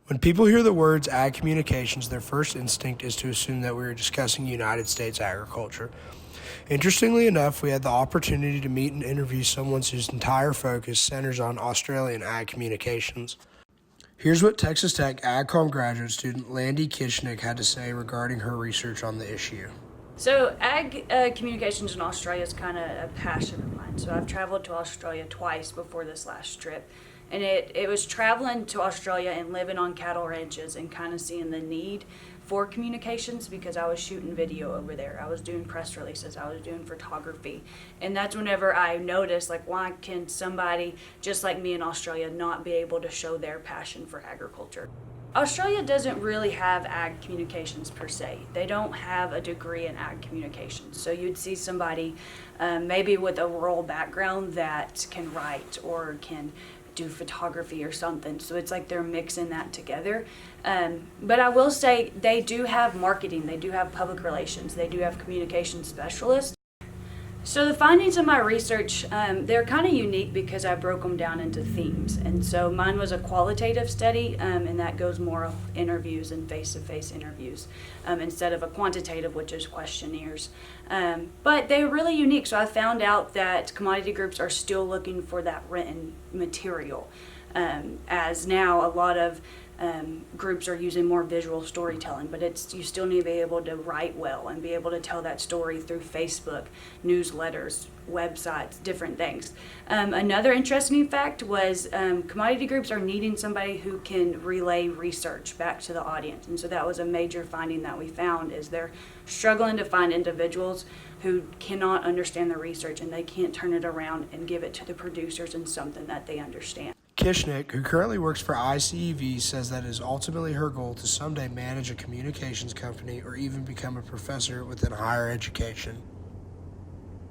When people hear the words ag communications, their first instinct is to assume that we are discussing United States agriculture. Interestingly enough, we had the opportunity to meet and interview someone whose entire focus centers on Australian ag communications. Here's what Texas Tech AgCom graduate student Landee Kieschnick had to say regarding her research on the issue. So ag communications in Australia is kind of a passion of mine. So I've traveled to Australia twice before this last trip. And it was traveling to Australia and living on cattle ranches and kind of seeing the need for communications because I was shooting video over there. I was doing press releases. I was doing photography. And that's whenever I noticed, like, why can somebody just like me in Australia not be able to show their passion for agriculture? Australia doesn't really have ag communications per se. They don't have a degree in ag communications. So you'd see somebody maybe with a rural background that can write or can do photography or something. So it's like they're mixing that together. But I will say they do have marketing, they do have public relations, they do have communication specialists. So the findings of my research, they're kind of unique because I broke them down into themes. And so mine was a qualitative study, and that goes more of interviews and face-to-face interviews instead of a quantitative, which is questionnaires. But they're really unique. So I found out that commodity groups are still looking for that written material, as now a lot of groups are using more visual storytelling, but you still need to be able to write well and be able to tell that story through Facebook, newsletters, websites, different things. Another interesting fact was commodity groups are needing somebody who can relay research back to the audience, and so that was a major finding that we found is they're struggling to find individuals who cannot understand the research and they can't turn it around and give it to the producers in something that they understand. Kieschnick, who currently works for ICEV, says that it is ultimately her goal to someday manage a communications company or even become a professor within higher education.